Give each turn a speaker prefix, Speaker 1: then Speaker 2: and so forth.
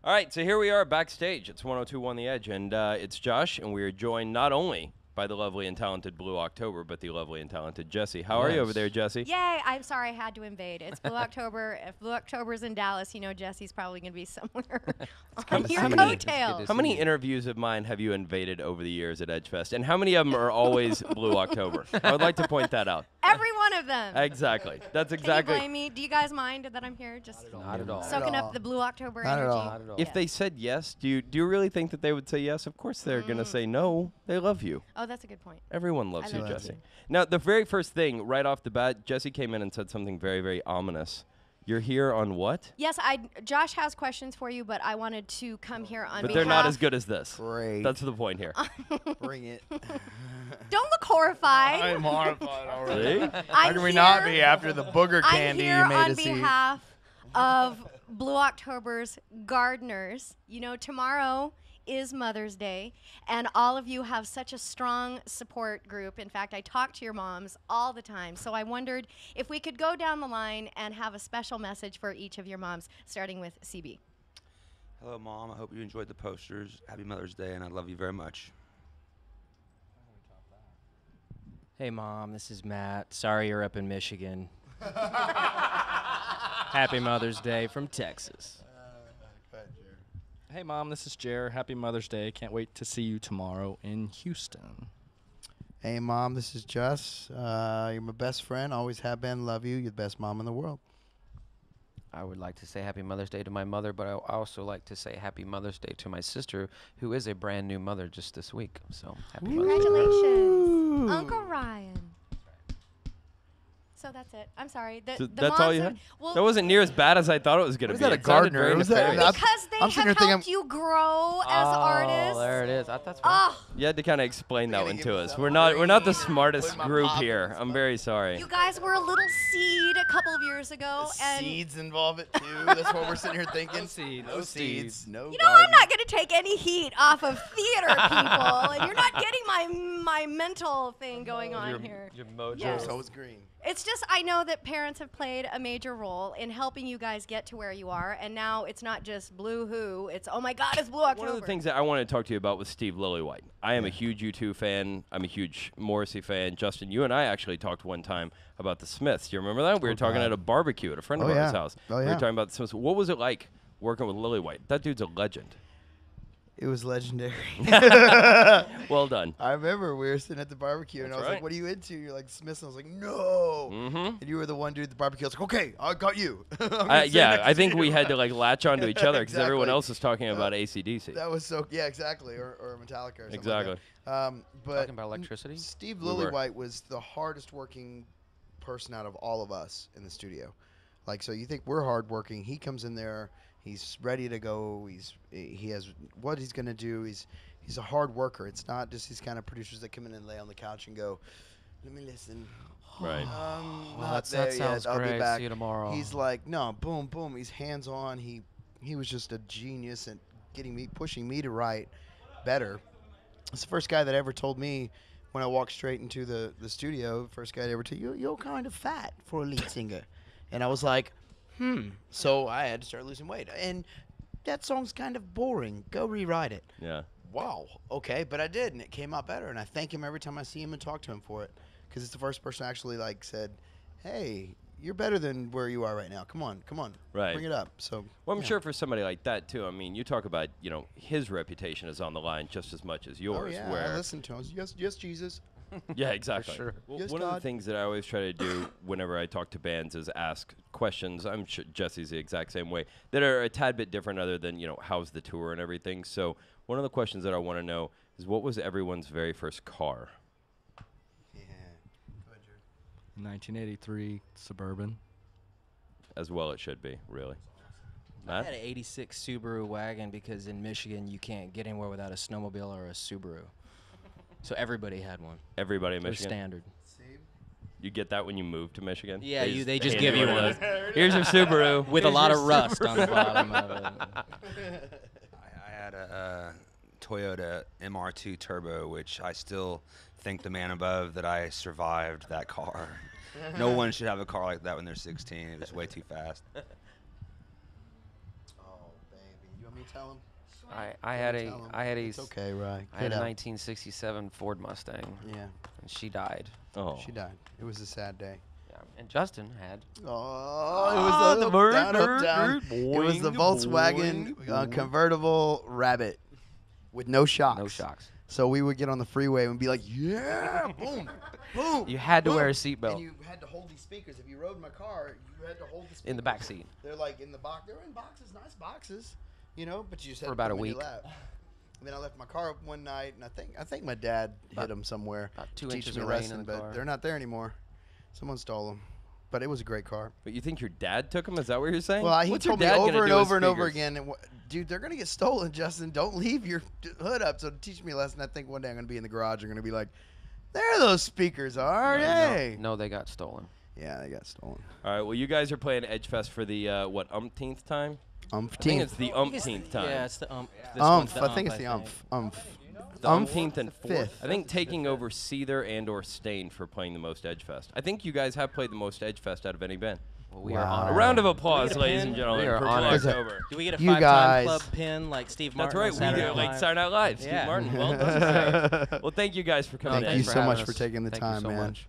Speaker 1: All right, so here we are backstage. It's 102.1 The Edge, and it's Josh, and we are joined not only by the lovely and talented Blue October, but the lovely and talented Jessie. How are you over there, Jessie?
Speaker 2: Yay! I'm sorry I had to invade. It's Blue October. If Blue October's in Dallas, you know Jessie's probably going to be somewhere on your coattails.
Speaker 1: How many interviews of mine have you invaded over the years at EdgeFest, and how many of them are always Blue October? I would like to point that out.
Speaker 2: Every one of them.
Speaker 1: Exactly. That's exactly.
Speaker 2: Can you blame me? Do you guys mind that I'm here just
Speaker 3: Not at all.
Speaker 2: soaking up the Blue October
Speaker 3: Not
Speaker 2: energy?
Speaker 3: at all. Not at all.
Speaker 1: If they said yes, do you really think that they would say yes? Of course they're going to say no. They love you.
Speaker 2: Oh, that's a good point.
Speaker 1: Everyone loves
Speaker 2: I
Speaker 1: you,
Speaker 2: love
Speaker 1: Jessie.
Speaker 2: you.
Speaker 1: Now, the very first thing, right off the bat, Jessie came in and said something very, very ominous. You're here on what?
Speaker 2: Yes, Josh has questions for you, but I wanted to come here on
Speaker 1: But
Speaker 2: behalf.
Speaker 1: they're not as good as this.
Speaker 3: Great.
Speaker 1: That's the point here.
Speaker 3: Bring it.
Speaker 2: Don't look horrified.
Speaker 4: I'm horrified already.
Speaker 1: See?
Speaker 4: How can we not be after the booger candy
Speaker 2: I'm here
Speaker 4: you made
Speaker 2: on
Speaker 4: us eat?
Speaker 2: behalf of Blue October's gardeners. You know, tomorrow is Mother's Day, and all of you have such a strong support group. In fact, I talk to your moms all the time, so I wondered if we could go down the line and have a special message for each of your moms, starting with CB.
Speaker 5: Hello, Mom. I hope you enjoyed the posters. Happy Mother's Day, and I love you very much.
Speaker 6: Hey, Mom, this is Matt. Sorry you're up in Michigan. Happy Mother's Day from Texas.
Speaker 4: Hey, Mom, this is Jer. Happy Mother's Day. Can't wait to see you tomorrow in Houston.
Speaker 3: Hey, Mom, this is Jess. You're my best friend. Always have been. Love you. You're the best mom in the world.
Speaker 7: I would like to say Happy Mother's Day to my mother, but I also like to say Happy Mother's Day to my sister, who is a brand new mother just this week. So Happy Mother's Day.
Speaker 2: Congratulations, Uncle Ryan. So that's it. I'm sorry.
Speaker 1: So
Speaker 2: The
Speaker 1: that's all
Speaker 2: moms
Speaker 1: you
Speaker 2: have-
Speaker 1: had?
Speaker 2: well,
Speaker 1: That wasn't near as bad as I thought it was going to
Speaker 3: Was
Speaker 1: be.
Speaker 3: that a
Speaker 1: It sounded
Speaker 3: gardener?
Speaker 1: very
Speaker 3: Was that-
Speaker 1: nefarious.
Speaker 2: because they
Speaker 3: I'm sitting
Speaker 2: have
Speaker 3: here
Speaker 2: helped you grow as artists.
Speaker 7: there it is. That's
Speaker 2: Oh,
Speaker 1: You had to kind of explain that
Speaker 3: gotta
Speaker 1: one
Speaker 3: give
Speaker 1: to
Speaker 3: us
Speaker 1: us.
Speaker 3: that
Speaker 1: We're
Speaker 3: one.
Speaker 1: not the smartest
Speaker 4: Put my
Speaker 1: group
Speaker 4: pop in
Speaker 1: here.
Speaker 4: this
Speaker 1: I'm very sorry.
Speaker 2: you guys were a little seed a couple of years ago, and
Speaker 4: Seeds involve it, too. That's what we're sitting here thinking.
Speaker 3: No seeds. No
Speaker 2: you know I'm not going to take any heat off of theater people, and you're not getting my mental thing going on here.
Speaker 7: Your mojo.
Speaker 2: Yes.
Speaker 3: So it's green.
Speaker 2: It's just I know that parents have played a major role in helping you guys get to where you are, and now it's not just Blue Who. It's oh my God, it's Blue October.
Speaker 1: One of the things that I wanted to talk to you about was Steve Lillywhite. I am a huge U2 fan. I'm a huge Morrissey fan. Justin, you and I actually talked one time about the Smiths. Do you remember that? We were talking
Speaker 3: God.
Speaker 1: at a barbecue at a friend of
Speaker 3: Oh,
Speaker 1: ours'
Speaker 3: yeah.
Speaker 1: house.
Speaker 3: Oh,
Speaker 1: We were
Speaker 3: yeah.
Speaker 1: talking about the Smiths. What was it like working with Lillywhite? That dude's a legend.
Speaker 3: It was legendary.
Speaker 1: Well done.
Speaker 3: I remember we were sitting at the barbecue, and
Speaker 1: That's
Speaker 3: I was
Speaker 1: right.
Speaker 3: like, "What are you into?" You're like Smith. I was like, "No."
Speaker 1: Mm-hmm.
Speaker 3: And you were the one dude at the barbecue. I was like, "Okay, I got you." I'm gonna sit
Speaker 1: Yeah,
Speaker 3: next
Speaker 1: I
Speaker 3: to
Speaker 1: think
Speaker 3: you.
Speaker 1: we had to like latch onto each other because everyone
Speaker 3: Exactly.
Speaker 1: else was talking about AC/DC.
Speaker 3: That was so. Yeah, exactly. Or Metallica or something.
Speaker 1: Exactly.
Speaker 3: Like that. But
Speaker 7: Talking about electricity?
Speaker 3: Steve
Speaker 1: We were.
Speaker 3: Lillywhite was the hardest working person out of all of us in the studio. Like, so you think we're hardworking? He comes in there. He's ready to go. He has what he's gonna do. He's a hard worker. It's not just these kind of producers that come in and lay on the couch and go, "Let me listen."
Speaker 1: Right.
Speaker 3: Not
Speaker 7: that
Speaker 3: there
Speaker 7: sounds
Speaker 3: yet. I'll
Speaker 7: great.
Speaker 3: be back.
Speaker 7: See you tomorrow.
Speaker 3: He's like, no, boom, boom. He's hands on. He was just a genius at pushing me to write better. It's the first guy that ever told me when I walked straight into the studio. First guy that ever told you're kind of fat for a lead singer, and I was like, So I had to start losing weight, and that song's kind of boring. Go rewrite it.
Speaker 1: Yeah.
Speaker 3: Wow. Okay, but I did, and it came out better. And I thank him every time I see him and talk to him for it, because it's the first person actually like said, "Hey, you're better than where you are right now. Come on,
Speaker 1: Right.
Speaker 3: bring it up." So,
Speaker 1: Well, I'm
Speaker 3: yeah.
Speaker 1: sure for somebody like that too. I mean, you talk about his reputation is on the line just as much as
Speaker 3: Oh
Speaker 1: yours.
Speaker 3: yeah,
Speaker 1: where
Speaker 3: I listen to him. Yes, Jesus.
Speaker 1: Yeah, exactly.
Speaker 7: sure.
Speaker 1: Well,
Speaker 3: Yes,
Speaker 1: one of the
Speaker 3: God.
Speaker 1: things that I always try to do whenever I talk to bands is ask questions. I'm sure Jesse's the exact same way, that are a tad bit different other than, how's the tour and everything. So one of the questions that I want to know is, what was everyone's very first car?
Speaker 3: Yeah. Go ahead, Jared.
Speaker 4: 1983 Suburban.
Speaker 1: As well it should be, really.
Speaker 6: I
Speaker 1: Matt?
Speaker 6: had an 86 Subaru wagon because in Michigan you can't get anywhere without a snowmobile or a Subaru. So everybody had one.
Speaker 1: Everybody in
Speaker 6: They're
Speaker 1: Michigan?
Speaker 6: standard.
Speaker 1: You get that when you move to Michigan?
Speaker 6: Yeah, they just
Speaker 1: hand
Speaker 6: give you one.
Speaker 1: of those. Here's your Subaru.
Speaker 6: With a
Speaker 1: Here's
Speaker 6: lot
Speaker 1: your
Speaker 6: of rust on the bottom of it.
Speaker 5: I had a Toyota MR2 Turbo, which I still thank the man above that I survived that car. No one should have a car like that when they're 16. It was way too fast.
Speaker 3: Oh, baby. You want me me tell him?
Speaker 7: I had a
Speaker 3: Tell him.
Speaker 7: I had a
Speaker 3: It's okay, right?
Speaker 7: I had a 1967 Ford Mustang,
Speaker 3: Yeah,
Speaker 7: and she died.
Speaker 1: Oh.
Speaker 3: she died. It was a sad day.
Speaker 7: Yeah, and Justin had.
Speaker 3: Oh, it was the down, up, down. It was the Volkswagen convertible Rabbit with no shocks.
Speaker 7: No shocks.
Speaker 3: So we would get on the freeway and be like, yeah, boom, boom.
Speaker 7: You had to
Speaker 3: boom.
Speaker 7: wear a seatbelt.
Speaker 3: And you had to hold these speakers. If you rode in my car, you had to hold the speakers.
Speaker 7: In the back seat.
Speaker 3: They're like in the box. They're in boxes, nice boxes, you know, but you just had
Speaker 7: For
Speaker 3: to
Speaker 7: about
Speaker 3: put
Speaker 7: a
Speaker 3: them in your
Speaker 7: week.
Speaker 3: lap. And then I left my car up one night, and I think my dad hit them somewhere.
Speaker 7: About
Speaker 3: to
Speaker 7: 2
Speaker 3: teach
Speaker 7: inches
Speaker 3: me
Speaker 7: of
Speaker 3: a
Speaker 7: rain
Speaker 3: lesson,
Speaker 7: in the
Speaker 3: but
Speaker 7: car.
Speaker 3: they're not there anymore. Someone stole them. But it was a great car.
Speaker 1: But you think your dad took him? Is that what you're saying?
Speaker 3: Well, he
Speaker 1: What's your
Speaker 3: told me
Speaker 1: dad gonna
Speaker 3: over and
Speaker 1: do with
Speaker 3: over and over
Speaker 1: speakers?
Speaker 3: again, dude, they're gonna get stolen, Justin. Don't leave your hood up. So to teach me a lesson, I think one day I'm gonna be in the garage. They're gonna be like, "There those speakers are, hey."
Speaker 7: No, they got stolen.
Speaker 3: Yeah, they got stolen.
Speaker 1: All right. Well, you guys are playing Edgefest for the what umpteenth time? I think it's the umpteenth time.
Speaker 4: Yeah, it's the this one's
Speaker 3: I think it's the umph.
Speaker 1: The umpteenth and fourth.
Speaker 3: fifth.
Speaker 1: I think taking over Seether and or Stain for playing the most Edgefest. I think you guys have played the most Edgefest out of any band.
Speaker 7: Well, we
Speaker 3: Wow.
Speaker 7: are
Speaker 1: A
Speaker 7: honored.
Speaker 1: round of applause,
Speaker 4: get a
Speaker 1: ladies
Speaker 4: pin?
Speaker 1: and gentlemen,
Speaker 7: We are
Speaker 1: for
Speaker 7: honored.
Speaker 1: Blue October.
Speaker 4: Do we get a
Speaker 3: You
Speaker 4: 5-time
Speaker 3: guys-
Speaker 4: club pin like Steve
Speaker 1: That's
Speaker 4: Martin?
Speaker 1: right.
Speaker 4: on
Speaker 1: We
Speaker 4: Saturday
Speaker 1: do
Speaker 4: Night
Speaker 1: like
Speaker 4: Live?
Speaker 1: Saturday Night Live.
Speaker 4: Yeah.
Speaker 1: Steve Martin. Well done. Well, thank you guys for coming
Speaker 3: Thank
Speaker 1: in.
Speaker 3: you
Speaker 7: for
Speaker 3: so
Speaker 7: having
Speaker 3: much for
Speaker 7: us.
Speaker 3: taking the
Speaker 7: Thank you
Speaker 3: time,
Speaker 7: so
Speaker 3: man.
Speaker 7: much.